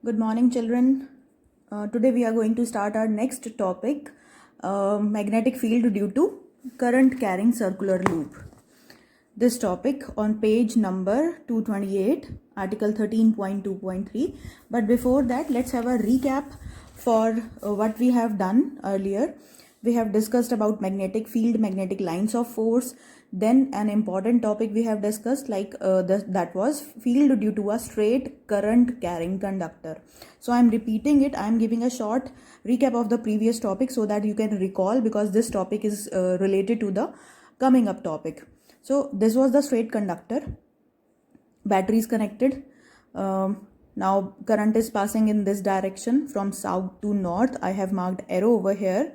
Good morning, children. Today we are going to start our next topic, magnetic field due to current carrying circular loop. This topic on page number 228, article 13.2.3. But before that, let's have a recap for what we have done earlier. We have discussed about magnetic field, magnetic lines of force. Then an important topic we have discussed that was field due to a straight current carrying conductor. So I am repeating it. I am giving a short recap of the previous topic so that you can recall, because this topic is related to the coming up topic. So this was the straight conductor. Battery is connected. Now current is passing in this direction from south to north. I have marked arrow over here.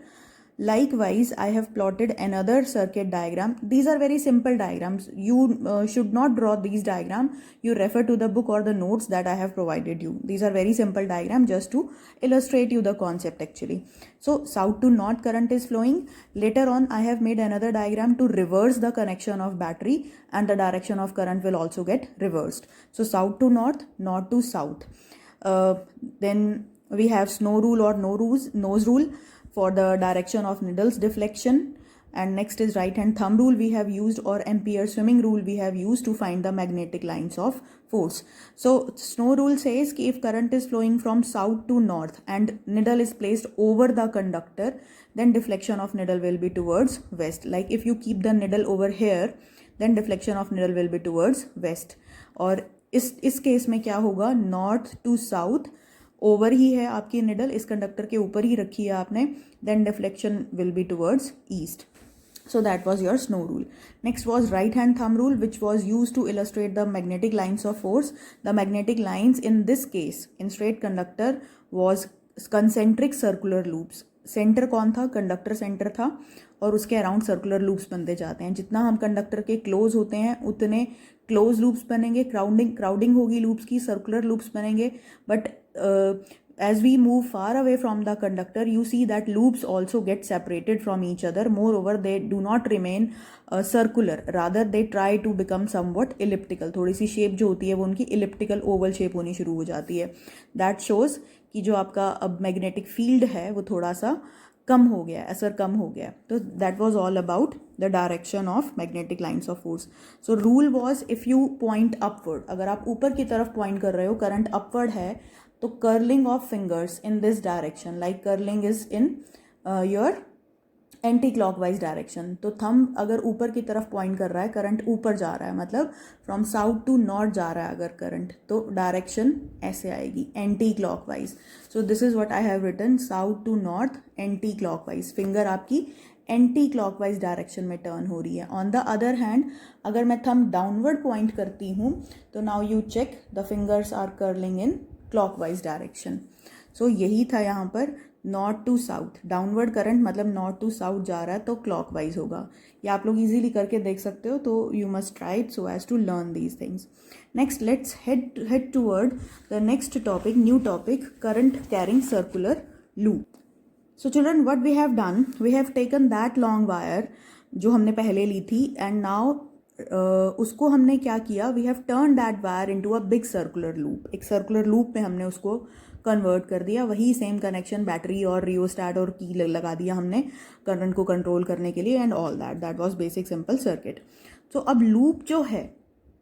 Likewise, I have plotted another circuit diagram. These are very simple diagrams. You should not draw these diagrams. You refer to the book or the notes that I have provided you. These are very simple diagrams just to illustrate you the concept actually. So south to north current is flowing. Later on, I have made another diagram to reverse the connection of battery, and the direction of current will also get reversed. So south to north, north to south. Then we have snow rule or nose rule for the direction of needle's deflection, and next is right hand thumb rule we have used, or Ampere swimming rule we have used to find the magnetic lines of force. So snow rule says कि if current is flowing from south to north and needle is placed over the conductor, then deflection of needle will be towards west. Like if you keep the needle over here, then deflection of needle will be towards west. और इस case में क्या होगा, north to south, over ही है आपकी needle, इस conductor के ऊपर ही रखी है आपने, then deflection will be towards east. So that was your snow rule. Next was right hand thumb rule, which was used to illustrate the magnetic lines of force. The magnetic lines in this case in straight conductor was concentric circular loops. Centre कौन था, conductor centre था, और उसके around circular loops बनते जाते हैं. जितना हम कंडक्टर के क्लोज होते हैं उतने क्लोज लूप्स बनेंगे, क्राउडिंग होगी लूप्स की, सर्कुलर लूप्स बनेंगे. But as we move far away from the conductor, you see that loops also get separated from each other. Moreover, they do not remain circular, rather they try to become somewhat elliptical. थोड़ी सी shape जो होती है वो उनकी elliptical oval shape होनी शुरू हो जाती है. That shows कि जो आपका अब मैग्नेटिक फील्ड है वो थोड़ा सा कम हो गया, असर कम हो गया. तो that was all about the direction of magnetic lines of force. So rule was if you point upward, अगर आप ऊपर की तरफ पॉइंट कर रहे हो, करंट अपवर्ड है, तो curling of fingers in this direction, like curling is in your anti clockwise direction. तो थंब अगर ऊपर की तरफ पॉइंट कर रहा है, करंट ऊपर जा रहा है, मतलब फ्रॉम साउथ टू नॉर्थ जा रहा है अगर करंट, तो डायरेक्शन ऐसे आएगी, anti clockwise. So this is what I have written, south to north anti clockwise. Finger आपकी एंटी क्लॉकवाइज डायरेक्शन में टर्न हो रही है. ऑन द अदर हैंड, अगर मैं थंब डाउनवर्ड पॉइंट करती हूँ, तो now you check the fingers are curling in clockwise direction. So यही था यहाँ पर, north to south, downward current मतलब नॉर्थ टू साउथ जा रहा है तो क्लॉकवाइज होगा. ये आप लोग इजीली करके देख सकते हो, तो you must try it so as to learn these things. Next let's head toward the next topic, new topic, current carrying circular loop. So children, what we have done, we have taken that long wire जो हमने पहले ली थी, and now उसको हमने क्या किया, we have turn that wire into a big circular loop. एक circular loop में हमने उसको कन्वर्ट कर दिया. वही सेम कनेक्शन बैटरी और रियोस्टैट और की लगा दिया हमने करंट को कंट्रोल करने के लिए, and all that was basic simple circuit. तो अब लूप जो है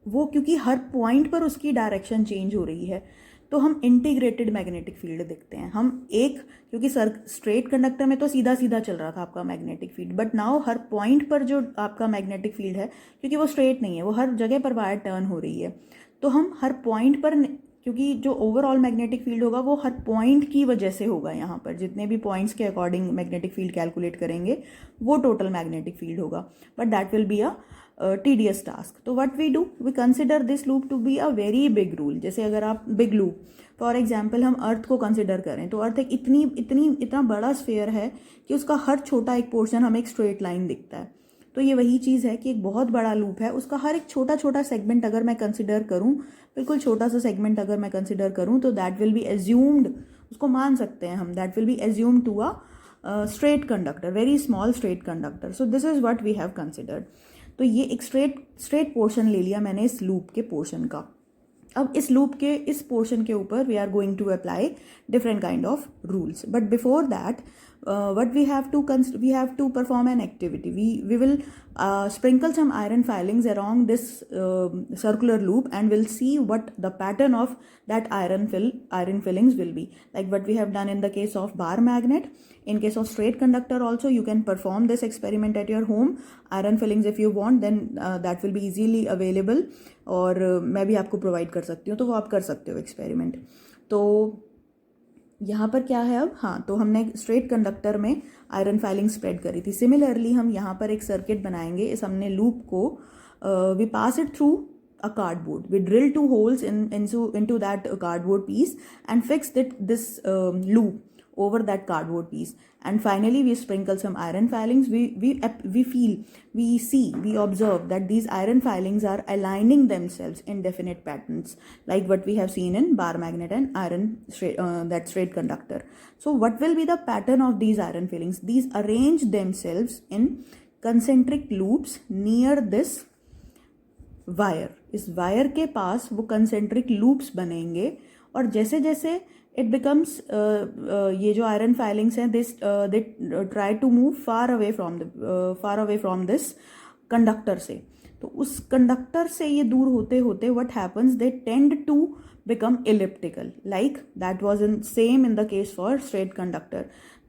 वो, क्योंकि हर पॉइंट पर उसकी डायरेक्शन चेंज हो रही है, तो हम इंटीग्रेटेड मैग्नेटिक फील्ड देखते हैं. हम एक, क्योंकि स्ट्रेट कंडक्टर में तो सीधा सीधा चल रहा था आपका magnetic field, but now her point पर जो आपका मैग्नेटिक फील्ड है, क्योंकि वो स्ट्रेट नहीं है, वो हर जगह पर वायर टर्न हो रही है, तो हम हर पॉइंट पर, क्योंकि जो ओवरऑल मैग्नेटिक फील्ड होगा वो हर पॉइंट की वजह से होगा. यहाँ पर जितने भी पॉइंट्स के अकॉर्डिंग मैग्नेटिक फील्ड कैलकुलेट करेंगे वो टोटल मैग्नेटिक फील्ड होगा, but that will be a tedious task. तो what we do, we consider this loop to be a very big rule. जैसे अगर आप big loop, फॉर एग्जाम्पल हम अर्थ को consider करें, तो अर्थ एक इतना बड़ा स्फेयर है कि उसका हर छोटा एक पोर्शन हमें एक स्ट्रेट लाइन दिखता है. तो ये वही चीज़ है कि एक बहुत बड़ा लूप है, उसका हर एक छोटा छोटा सेगमेंट अगर मैं कंसिडर करूँ, बिल्कुल छोटा सा सेगमेंट अगर मैं कंसिडर करूँ, तो दैट विल बी एज्यूम्ड, उसको मान सकते हैं हम, that will be assumed to a straight conductor, very small straight conductor. So this is what we have considered. तो ये एक स्ट्रेट पोर्शन ले लिया मैंने इस लूप के पोर्शन का. अब इस लूप के इस पोर्शन के ऊपर we are going to apply different kind of rules, but before that what we have to perform an activity. We will sprinkle some iron filings around this circular loop, and we'll see what the pattern of that iron fillings will be, like what we have done in the case of bar magnet. In case of straight conductor also, you can perform this experiment at your home. Iron fillings if you want, then that will be easily available, और मैं भी आपको provide कर सकती हूँ, तो वो आप कर सकते हो एक्सपेरिमेंट. तो यहाँ पर क्या है अब, हाँ, तो हमने स्ट्रेट कंडक्टर में आयरन फाइलिंग स्प्रेड करी थी. सिमिलरली हम यहाँ पर एक सर्किट बनाएंगे. इस हमने लूप को we pass it through a cardboard. We drill 2 holes into that cardboard piece and fixed this loop over that cardboard piece, and finally we sprinkle some iron filings. We observe that these iron filings are aligning themselves in definite patterns, like what we have seen in bar magnet and iron that straight conductor. So what will be the pattern of these iron filings? These arrange themselves in concentric loops near this wire. इस wire के पास वो concentric loops बनेंगे, और जैसे जैसे it becomes ये जो iron filings हैं they try to move far away from this conductor से. तो उस कंडक्टर से ये दूर होते होते what happens, they tend to become elliptical, like that was same in the case for straight conductor.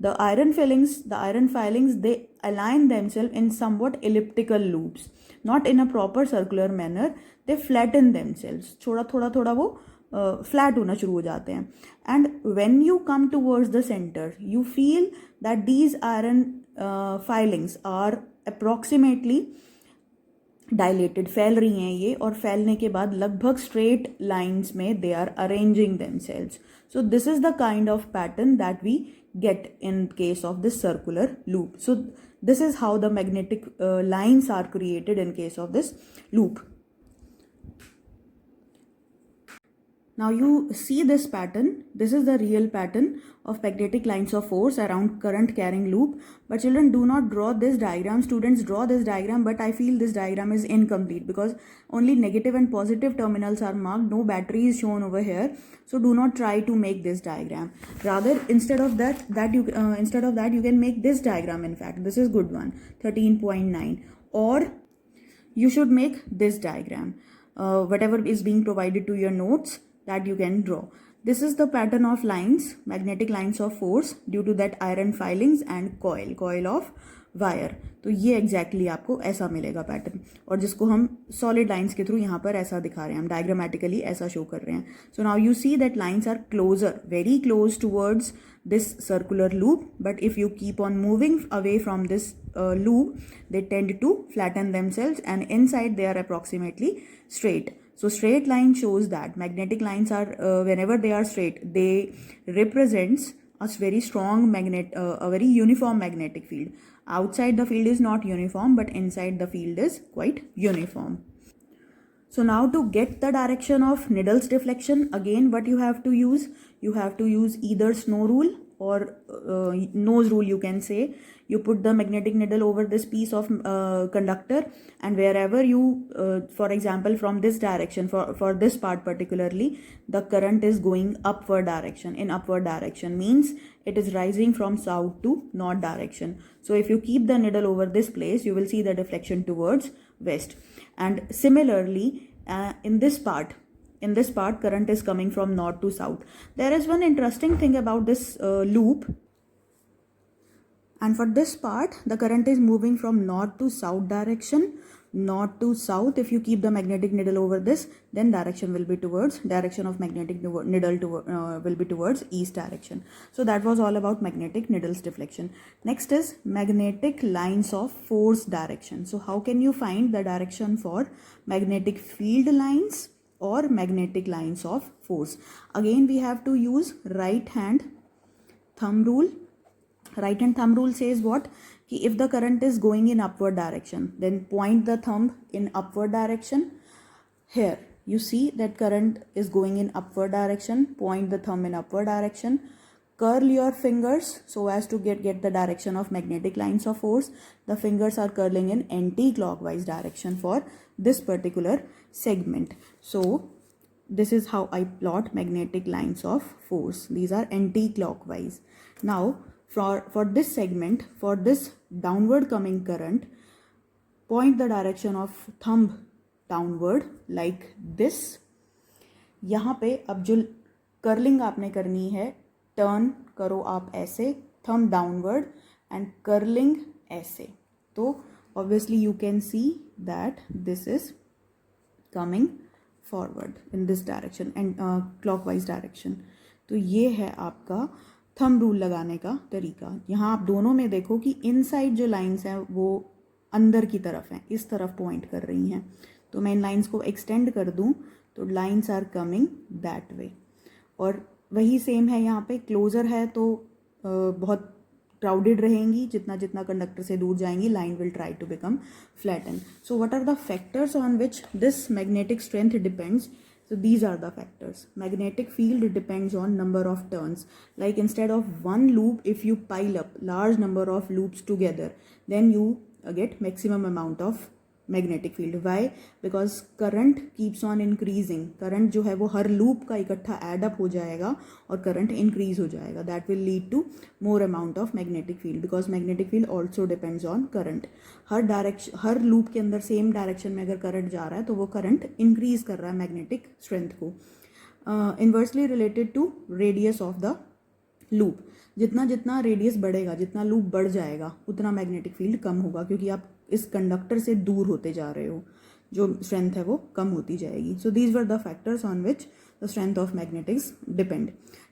The iron filings they align themselves in somewhat elliptical loops, not in a proper circular manner. They flatten themselves, थोड़ा वो flat होना शुरू हो जाते हैं. And when you come towards the center, you feel that these iron filings are approximately dilated, फैल रही हैं ये, और फैलने के बाद लगभग स्ट्रेट लाइंस में they are arranging themselves. So this is the kind of pattern that we get in case of this circular loop. So this is how the magnetic lines are created in case of this loop. Now you see this pattern. This is the real pattern of magnetic lines of force around current carrying loop. But children, do not draw this diagram. Students draw this diagram, but I feel this diagram is incomplete because only negative and positive terminals are marked. No battery is shown over here. So do not try to make this diagram. Rather, instead of that you can make this diagram. In fact, this is good one, 13.9. Or you should make this diagram. Whatever is being provided to your notes, that you can draw. This is the pattern of lines, magnetic lines of force due to that iron filings and coil of wire. तो ये exactly आपको ऐसा मिलेगा pattern, और जिसको हम solid lines के through यहाँ पर ऐसा दिखा रहे हैं, हम डायग्रामेटिकली ऐसा शो कर रहे हैं. So now you see that lines are closer, very close towards this circular loop, but if you keep on moving away from this loop, they tend to flatten themselves, and inside they are approximately straight. So straight line shows that magnetic lines are whenever they are straight, they represents a very strong magnet, a very uniform magnetic field. Outside the field is not uniform, but inside the field is quite uniform. So now to get the direction of needle's deflection, again what you have to use either snow rule or nose rule, you can say. You put the magnetic needle over this piece of conductor, and wherever you for example from this direction, for this part particularly, the current is going upward direction. In upward direction means it is rising from south to north direction. So if you keep the needle over this place, you will see the deflection towards west. And similarly in this part current is coming from north to south. There is one interesting thing about this loop, and for this part the current is moving from north to south direction. North to south, if you keep the magnetic needle over this, then direction of magnetic needle will be towards east direction. So that was all about magnetic needle's deflection. Next is magnetic lines of force direction. So how can you find the direction for magnetic field lines or magnetic lines of force? Again we have to use right hand thumb rule. Right hand thumb rule says what? If the current is going in upward direction, then point the thumb in upward direction. Here you see that current is going in upward direction, point the thumb in upward direction. Curl your fingers so as to get the direction of magnetic lines of force. The fingers are curling in anti-clockwise direction for this particular segment. So this is how I plot magnetic lines of force. These are anti-clockwise. Now for this segment, for this downward coming current, point the direction of thumb downward like this. यहाँ पे अब जो curling आपने करनी है, turn करो आप ऐसे, थंब डाउनवर्ड एंड कर्लिंग ऐसे. तो obviously you can see that this is coming forward in this direction and clockwise direction. तो ये है आपका थंब रूल लगाने का तरीका. यहाँ आप दोनों में देखो कि इनसाइड जो लाइंस हैं वो अंदर की तरफ हैं, इस तरफ पॉइंट कर रही हैं. तो मैं इन लाइंस को एक्सटेंड कर दूँ तो lines are coming that way. और वही सेम है यहाँ पे, क्लोजर है तो बहुत क्राउडेड रहेंगी, जितना जितना कंडक्टर से दूर जाएंगी line will try to become flatten. So what are the factors on which this magnetic strength depends? So these are the factors. Magnetic field depends on number of turns. Like instead of one loop, if you pile up large number of loops together, then you get maximum amount of magnetic field. Why? Because current keeps on increasing. Current जो है वो हर loop का इकट्ठा add up हो जाएगा और current increase हो जाएगा. That will lead to more amount of magnetic field because magnetic field also depends on current. Her direction, her loop के अंदर सेम डायरेक्शन में अगर current जा रहा है तो वो current increase कर रहा है magnetic strength को. Inversely related to radius of the loop. जितना जितना रेडियस बढ़ेगा, जितना लूप बढ़ जाएगा, उतना मैग्नेटिक फील्ड कम होगा क्योंकि आप इस कंडक्टर से दूर होते जा रहे हो, जो स्ट्रेंथ है वो कम होती जाएगी. So these were the factors on which the strength of magnetics depend.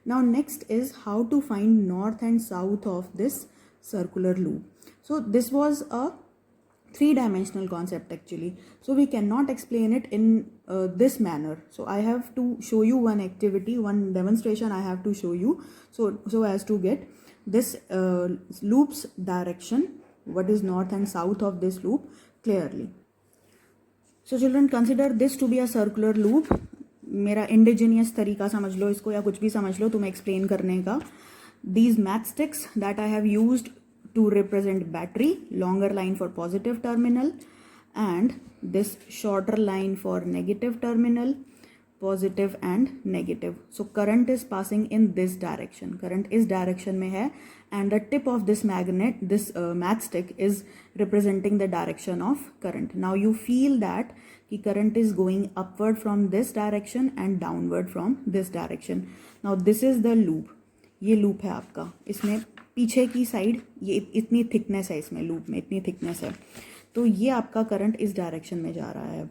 Now next is how to find north and south of this circular loop. So this was a three-dimensional concept actually, so we cannot explain it in this manner. So I have to show you one activity, one demonstration I have to show you, so as to get this loop's direction, what is north and south of this loop clearly. So children, consider this to be a circular loop. मेरा indigenous तरीका समझ लो इसको या कुछ भी समझ लो तुम्हें explain करने का. These matchsticks that I have used to represent battery, longer line for positive terminal and this shorter line for negative terminal, positive and negative. So current is passing in this direction, current is direction में है and the tip of this magnet, this matchstick is representing the direction of current. Now you feel that कि current is going upward from this direction and downward from this direction. Now this is the loop. ये loop है आपका, इसमें पीछे की side ये इतनी thickness है, इसमें लूप में इतनी थिकनेस है, तो ये आपका करंट इस डायरेक्शन में जा रहा है. अब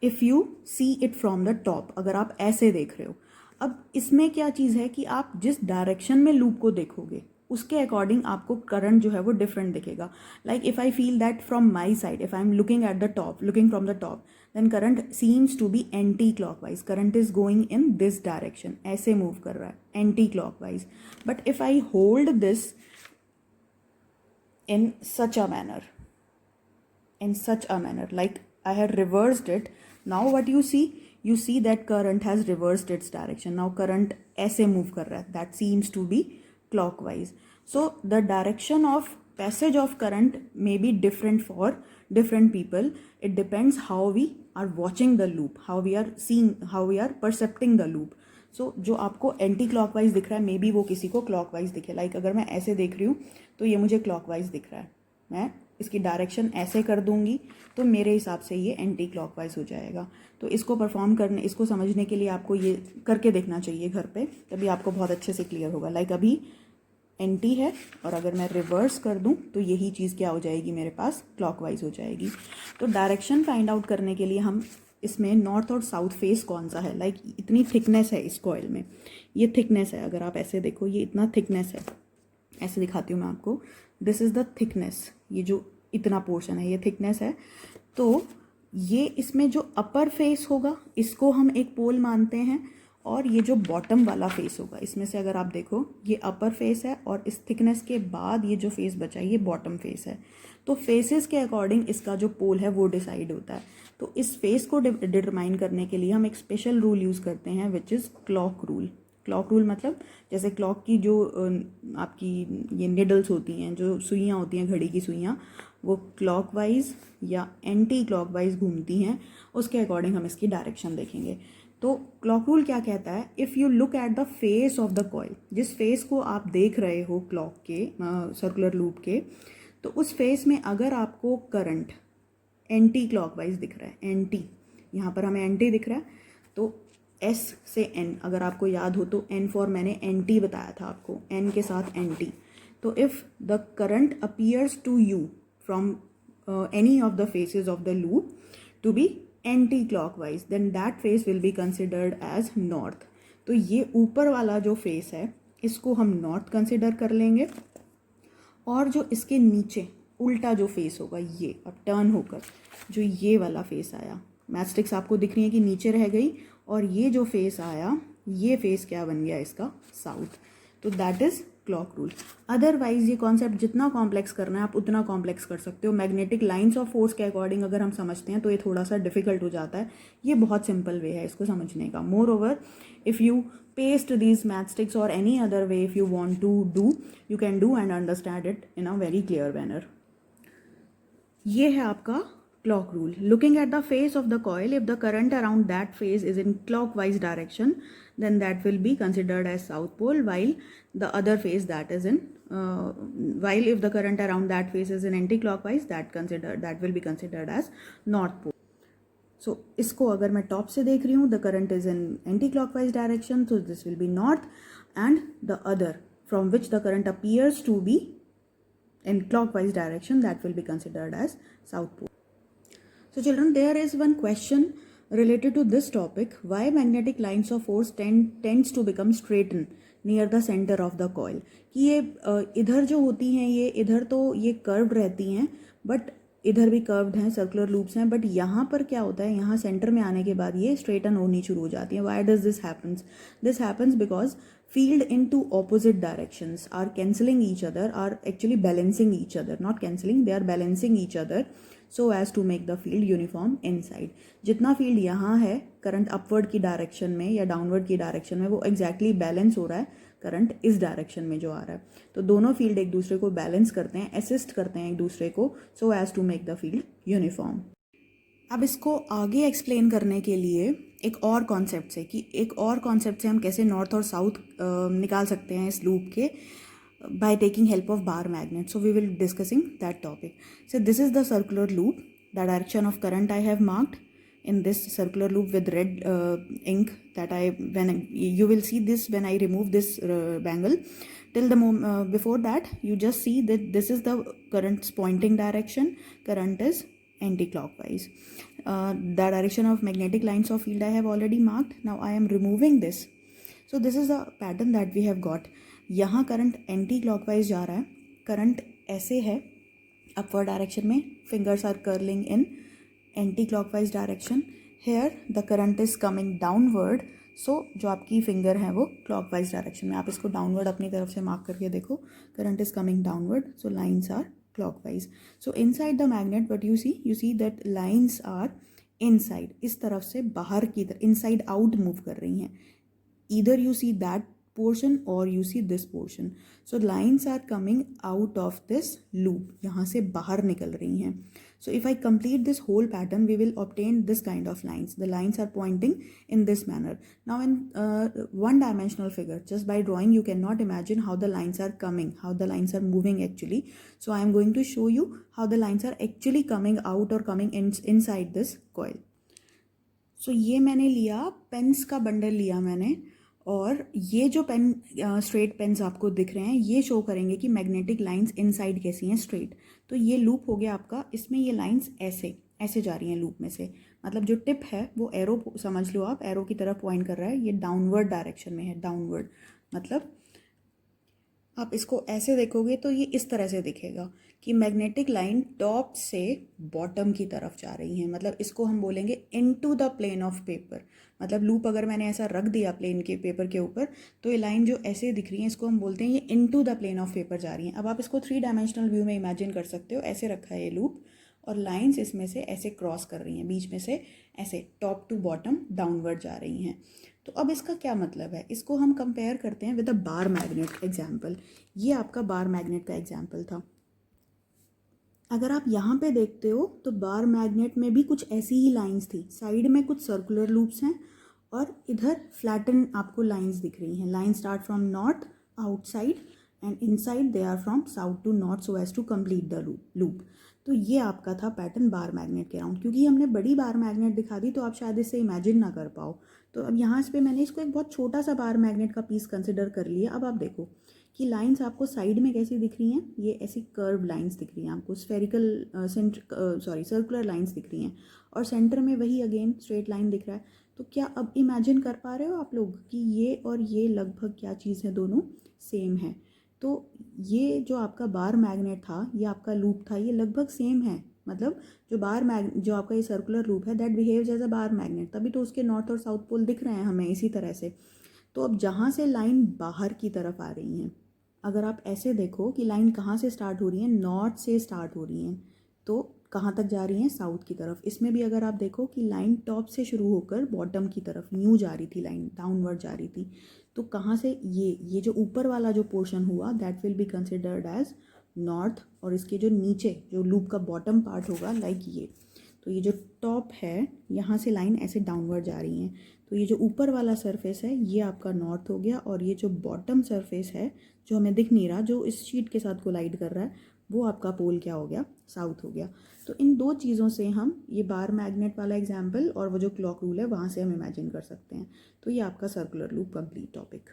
if you see it from the top, अगर आप ऐसे देख रहे हो, अब इसमें क्या चीज़ है कि आप जिस डायरेक्शन में लूप को देखोगे उसके अकॉर्डिंग आपको करंट जो है वो डिफरेंट दिखेगा. Like if I feel that from my side, if I am looking at the top, looking from the top, then current seems to be anti-clockwise. Current is going in this direction, ऐसे move कर रहा है anti-clockwise. But if I hold this in such a manner, like I had reversed it, now what you see that current has reversed its direction. Now current ऐसे move कर रहा है, that seems to be clockwise. So the direction of passage of current may be different for different people. It depends how we are watching the loop, how we are seeing, how we are percepting the loop. So जो आपको anti clockwise दिख रहा है may be वो किसी को clockwise दिखे. Like अगर मैं ऐसे देख रही हूँ तो ये मुझे क्लॉकवाइज दिख रहा है, मैं इसकी डायरेक्शन ऐसे कर दूंगी तो मेरे हिसाब से ये एंटी क्लॉकवाइज हो जाएगा. तो इसको परफॉर्म करने, इसको समझने के लिए आपको ये करके देखना चाहिए घर पे, तभी आपको बहुत अच्छे से क्लियर होगा. लाइक अभी एंटी है और अगर मैं रिवर्स कर दूं तो यही चीज़ क्या हो जाएगी, मेरे पास क्लॉकवाइज हो जाएगी. तो डायरेक्शन फाइंड आउट करने के लिए हम इसमें नॉर्थ और साउथ फेस कौन सा है, लाइक इतनी थिकनेस है इस कॉइल में, ये थिकनेस है, अगर आप ऐसे देखो ये इतना थिकनेस है, ऐसे दिखाती हूँ मैं आपको, दिस इज़ द थिकनेस, ये जो इतना पोर्शन है ये थिकनेस है. तो ये इसमें जो अपर फेस होगा इसको हम एक पोल मानते हैं और ये जो बॉटम वाला फेस होगा इसमें से अगर आप देखो ये अपर फेस है और इस थिकनेस के बाद ये जो फेस बचा है ये बॉटम फेस है. तो फेसेस के अकॉर्डिंग इसका जो पोल है वो डिसाइड होता है. तो इस फेस को डिटरमाइन करने के लिए हम एक स्पेशल रूल यूज़ करते हैं which is clock rule. Clock rule मतलब जैसे क्लॉक की जो आपकी ये निडल्स होती हैं, जो सुइयाँ होती हैं, घड़ी की सुइयाँ, वो क्लॉकवाइज या एंटी क्लॉकवाइज घूमती हैं, उसके अकॉर्डिंग हम इसकी डायरेक्शन देखेंगे। तो क्लॉक रूल क्या कहता है, if you look at the face of the coil, जिस फेस को आप देख रहे हो क्लॉक के सर्कुलर लूप के, तो उस फेस में अगर आपको करंट एंटी क्लॉकवाइज दिख रहा है, एंटी, यहाँ पर हमें एंटी दिख रहा है, तो एस से एन, अगर आपको याद हो तो एन फॉर मैंने एंटी बताया था आपको, एन के साथ एंटी। तो if the current appears to you from any of the faces of the loop to be anti clockwise, then that face will be considered as north. तो ये ऊपर वाला जो फेस है इसको हम नॉर्थ कंसिडर कर लेंगे, और जो इसके नीचे उल्टा जो फेस होगा, ये अब टर्न होकर जो ये वाला फेस आया, मैस्टिक्स आपको दिख रही है कि नीचे रह गई, और ये जो फेस आया, ये फेस क्या बन गया इसका, साउथ। तो that is clock rule. Otherwise ये कॉन्सेप्ट जितना कॉम्प्लेक्स करना है आप उतना कॉम्प्लेक्स कर सकते हो। मैग्नेटिक लाइंस ऑफ फोर्स के अकॉर्डिंग अगर हम समझते हैं तो ये थोड़ा सा डिफिकल्ट हो जाता है। ये बहुत सिंपल वे है इसको समझने का। More over, if you paste these matchsticks or any other way if you want to do, you can do and understand it in a very clear manner. ये है आपका clock rule. Looking at the face of the coil, if the current around that face is in clockwise direction, then that will be considered as south pole, while the other face that is in while if the current around that face is in anti-clockwise, that will be considered as north pole. सो इसको अगर मैं top से देख रही हूँ, the current is in anti clockwise direction, तो this will be north, and the other from which the current appears to be in clockwise direction, that will be considered as south pole. So children, there is one question related to this topic, why magnetic lines of force tends to become straighten near the center of the coil. कि ये इधर जो होती हैं, ये इधर तो ये कर्व्ड रहती हैं, बट इधर भी कर्व्ड हैं, सर्कुलर लूप्स हैं, बट यहाँ पर क्या होता है, यहाँ सेंटर में आने के बाद ये स्ट्रेटन होनी शुरू हो जाती है. Why does this happens? This happens because field in two opposite directions are cancelling each other, are actually balancing each other, not cancelling, they are balancing each other so as to make the field uniform inside. जितना field यहाँ है current upward की direction में या downward की direction में, वो exactly balance हो रहा है करंट इस डायरेक्शन में जो आ रहा है. तो दोनों फील्ड एक दूसरे को बैलेंस करते हैं, असिस्ट करते हैं एक दूसरे को, so as to make the field uniform. अब इसको आगे एक्सप्लेन करने के लिए एक और कॉन्सेप्ट से, कि एक और कॉन्सेप्ट से हम कैसे नॉर्थ और साउथ निकाल सकते हैं इस लूप के, by taking help of bar magnet. So we will discussing that topic. So this is the circular loop. The direction of current I have marked in this circular loop with red ink, that you will see this when I remove this bangle. Till the moment before that, you just see that this is the current's pointing direction. Current is anti-clockwise. The direction of magnetic lines of field I have already marked. Now I am removing this. So this is the pattern that we have got. यहाँ current anti clockwise जा रहा है, current ऐसे है upward direction में, fingers are curling in anti clockwise direction. Here the current is coming downward, so जो आपकी finger है वो क्लॉकवाइज डायरेक्शन में. आप इसको डाउनवर्ड अपनी तरफ से मार्क करके देखो, current is coming downward, so lines are clockwise. So inside the magnet what you see that lines are inside, इस तरफ से बाहर की तरफ, इनसाइड आउट मूव कर रही हैं. Either you see that portion or you see this portion. So lines are coming out of this loop, यहाँ से बाहर निकल रही हैं. So if I complete this whole pattern, we will obtain this kind of lines. The lines are pointing in this manner. Now in one dimensional figure, just by drawing you cannot imagine how the lines are coming, how the lines are moving actually. So I am going to show you how the lines are actually coming out or coming inside this coil. So ये मैंने लिया, pens का bundle लिया मैंने, और ये जो pen straight pens आपको दिख रहे हैं ये शो करेंगे कि मैग्नेटिक लाइंस इनसाइड कैसी हैं, स्ट्रेट. तो ये लूप हो गया आपका, इसमें ये लाइंस ऐसे ऐसे जा रही हैं लूप में से, मतलब जो टिप है वो एरो समझ लो आप, एरो की तरफ पॉइंट कर रहा है, ये डाउनवर्ड डायरेक्शन में है. डाउनवर्ड मतलब आप इसको ऐसे देखोगे तो ये इस तरह से दिखेगा कि मैग्नेटिक लाइन टॉप से बॉटम की तरफ जा रही है. मतलब इसको हम बोलेंगे into the plane of paper. मतलब लूप अगर मैंने ऐसा रख दिया प्लेन के पेपर के ऊपर, तो ये लाइन जो ऐसे दिख रही है इसको हम बोलते हैं ये into the plane of paper जा रही हैं. अब आप इसको 3 डायमेंशनल व्यू में इमेजिन कर सकते हो. ऐसे रखा है ये लूप और लाइंस इसमें से ऐसे क्रॉस कर रही हैं, बीच में से ऐसे टॉप टू बॉटम डाउनवर्ड जा रही हैं। तो अब इसका क्या मतलब है, इसको हम कंपेयर करते हैं with a bar magnet example. ये आपका बार मैग्नेट का एग्जाम्पल था। अगर आप यहाँ पे देखते हो तो बार मैग्नेट में भी कुछ ऐसी ही लाइंस थी, साइड में कुछ सर्कुलर लूप्स हैं और इधर फ्लैटन आपको लाइंस दिख रही हैं। Line start from north outside and inside they are from south to north so as to complete the loop. तो ये आपका था पैटर्न बार मैग्नेट के अराउंड। क्योंकि हमने बड़ी बार मैग्नेट दिखा दी तो आप शायद इससे इमेजिन ना कर पाओ, तो अब यहाँ पे मैंने इसको एक बहुत छोटा सा बार मैग्नेट का पीस कंसिडर कर लिया। अब आप देखो कि लाइंस आपको साइड में कैसी दिख रही हैं, ये ऐसी कर्व लाइंस दिख रही हैं आपको, स्फेरिकल सर्कुलर लाइंस दिख रही हैं, और सेंटर में वही अगेन स्ट्रेट लाइन दिख रहा है। तो क्या अब इमेजिन कर पा रहे हो आप लोग कि ये और ये लगभग क्या चीज़ है, दोनों सेम है। तो ये जो आपका बार मैग्नेट था, ये आपका लूप था, ये लगभग सेम है। मतलब जो आपका ये सर्कुलर लूप है that behaves as a bar magnet, तभी तो उसके नॉर्थ और साउथ पोल दिख रहे हैं हमें इसी तरह से। तो अब जहाँ से लाइन बाहर की तरफ आ रही हैं, अगर आप ऐसे देखो कि लाइन कहाँ से स्टार्ट हो रही है, नॉर्थ से स्टार्ट हो रही हैं, तो कहाँ तक जा रही हैं, साउथ की तरफ। इसमें भी अगर आप देखो कि लाइन टॉप से शुरू होकर बॉटम की तरफ यूँ जा रही थी, लाइन डाउनवर्ड जा रही थी। तो कहाँ से ये जो ऊपर वाला जो पोर्शन हुआ that will be considered as north, और इसके जो नीचे जो लूप का बॉटम पार्ट होगा लाइक ये, तो ये जो टॉप है यहाँ से लाइन ऐसे डाउनवर्ड जा रही हैं, तो ये जो ऊपर वाला सरफेस है ये आपका नॉर्थ हो गया, और ये जो बॉटम सरफेस है जो हमें दिख नहीं रहा, जो इस शीट के साथ कोलाइड कर रहा है, वो आपका पोल क्या हो गया, साउथ हो गया। तो इन दो चीज़ों से हम ये बार मैग्नेट वाला एग्जाम्पल और वो जो क्लॉक रूल है वहाँ से हम इमेजिन कर सकते हैं। तो ये आपका सर्कुलर लूप कंप्लीट टॉपिक।